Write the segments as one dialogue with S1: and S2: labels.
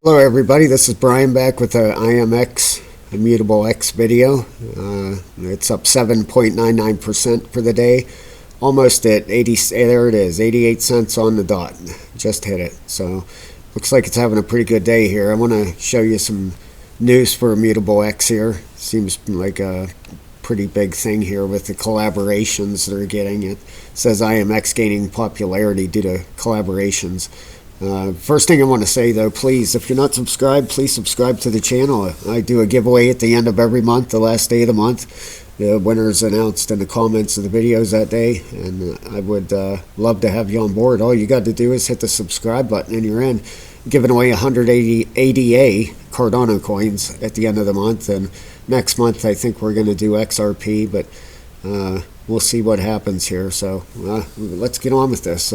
S1: Hello everybody, this is Brian back with the IMX Immutable X video. It's up 7.99% for the day, almost at 80, there it is, 88 cents on the dot, just hit it. So looks like it's having a pretty good day here. I want to show you some news for Immutable X here. Seems like a pretty big thing here with the collaborations they're getting. It says IMX gaining popularity due to collaborations. First thing I want to say though, please, if you're not subscribed, please subscribe to the channel. I do a giveaway at the end of every month, the last day of the month. The winner is announced in the comments of the videos that day, and I would love to have you on board. All you got to do is hit the subscribe button and you're in. Giving away 180 ADA Cardano coins at the end of the month, and next month I think we're going to do XRP, but we'll see what happens here. So let's get on with this.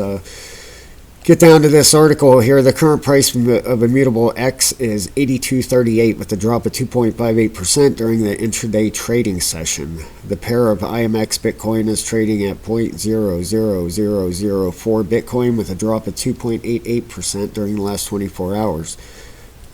S1: Get down to this article here. The current price of Immutable X is 82.38 with a drop of 2.58% during the intraday trading session. The pair of IMX Bitcoin is trading at 0.00004 Bitcoin with a drop of 2.88% during the last 24 hours.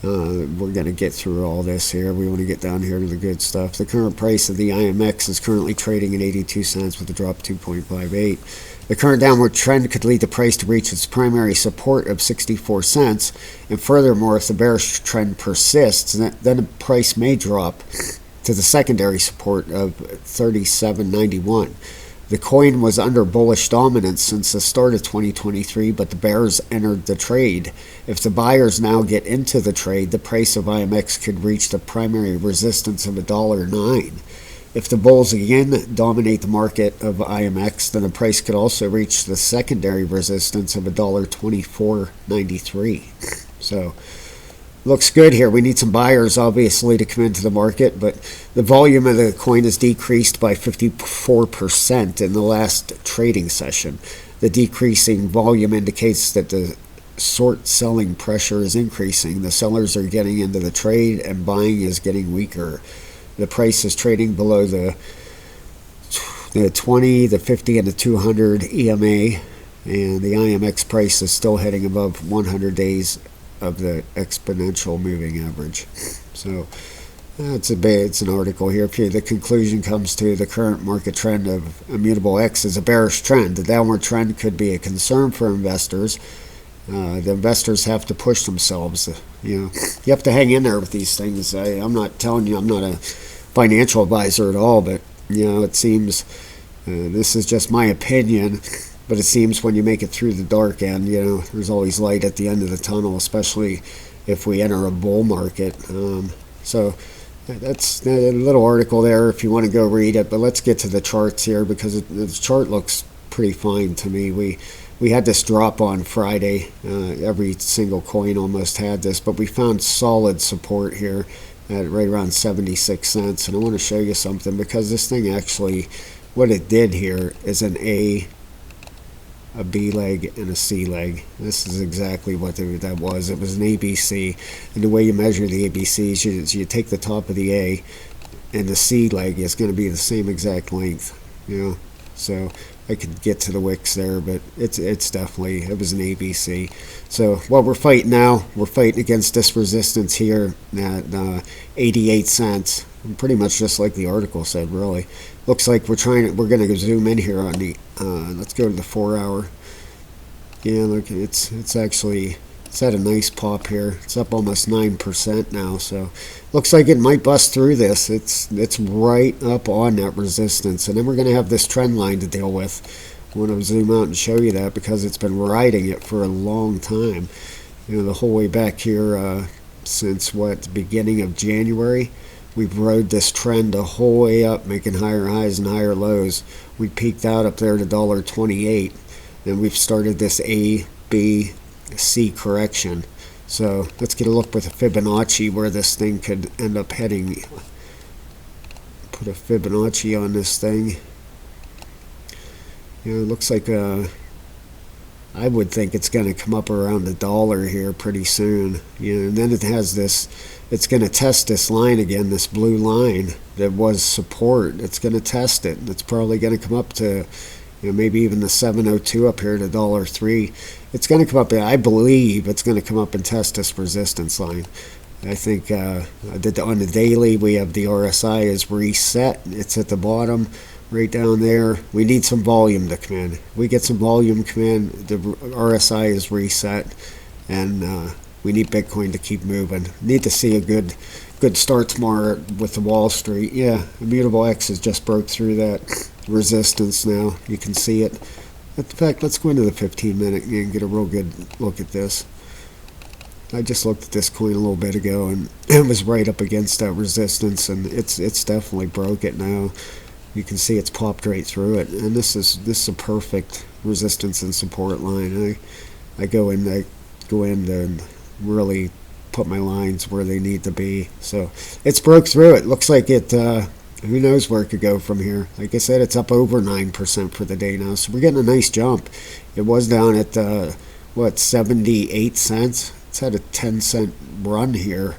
S1: We're going to get through all this here. We want to get down here to the good stuff. The current price of the IMX is currently trading at 82 cents with a drop of 2.58. The current downward trend could lead the price to reach its primary support of 64 cents, and furthermore, if the bearish trend persists, then the price may drop to the secondary support of 37.91. The coin was under bullish dominance since the start of 2023, but the bears entered the trade. If the buyers now get into the trade, the price of IMX could reach the primary resistance of $1.09. If the bulls again dominate the market of IMX, then the price could also reach the secondary resistance of $1.2493. So, looks good here. We need some buyers, obviously, to come into the market, but the volume of the coin has decreased by 54% in the last trading session. The decreasing volume indicates that the short selling pressure is increasing. The sellers are getting into the trade and buying is getting weaker. The price is trading below the 20, the 50, and the 200 EMA, and the IMX price is still heading above 100 days of the exponential moving average. So it's an article here. The conclusion comes to the current market trend of Immutable X is a bearish trend. The downward trend could be a concern for investors. The investors have to push themselves. You have to hang in there with these things. I'm not telling you, I'm not a financial advisor at all, but it seems this is just my opinion. But it seems when you make it through the dark end, there's always light at the end of the tunnel, especially if we enter a bull market. So that's a little article there if you want to go read it. But let's get to the charts here, because the chart looks pretty fine to me. We had this drop on Friday. Every single coin almost had this, but we found solid support here at right around 76 cents. And I want to show you something, because this thing actually, what it did here is a B leg, and a C leg. This is exactly what that was. It was an ABC. And the way you measure the ABCs is you take the top of the A, and the C leg is going to be the same exact length. So I could get to the wicks there, but it's definitely, it was an ABC. So what we're fighting now, we're fighting against this resistance here at 88 cents. Pretty much just like the article said, really. Looks like we're going to zoom in here on the, let's go to the 4 hour. Yeah, look, it's had a nice pop here. It's up almost 9% now, so looks like it might bust through this. It's right up on that resistance, and then we're going to have this trend line to deal with. I want to zoom out and show you that, because it's been riding it for a long time. The whole way back here since the beginning of January. We've rode this trend the whole way up, making higher highs and higher lows. We peaked out up there to $1.28, and we've started this A, B, C correction. So let's get a look with a Fibonacci where this thing could end up heading. Put a Fibonacci on this thing. It looks like I would think it's going to come up around $1 here pretty soon. And then it has this, it's going to test this line again, this blue line that was support. It's going to test it. It's probably going to come up to maybe even the 702 up here at $1.03. It's going to come up, I believe it's going to come up and test this resistance line. I think on the daily, we have the RSI is reset. It's at the bottom right down there. We need some volume to come in. We get some volume come in, the RSI is reset, and we need Bitcoin to keep moving. Need to see a good start tomorrow with the Wall Street. Yeah, Immutable X has just broke through that resistance now. You can see it. In fact, let's go into the 15-minute and get a real good look at this. I just looked at this coin a little bit ago, and it was right up against that resistance, and it's definitely broke it now. You can see it's popped right through it, and this is a perfect resistance and support line. I go in and really put my lines where they need to be. So it's broke through it. Looks like it. Who knows where it could go from here? Like I said, it's up over 9% for the day now, so we're getting a nice jump. It was down at 78 cents. It's had a 10-cent run here,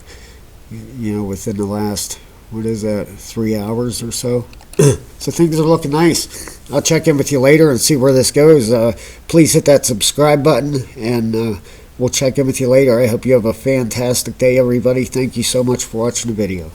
S1: within the last, 3 hours or so. So things are looking nice. I'll check in with you later and see where this goes. Please hit that subscribe button, and we'll check in with you later. I hope you have a fantastic day, everybody. Thank you so much for watching the video.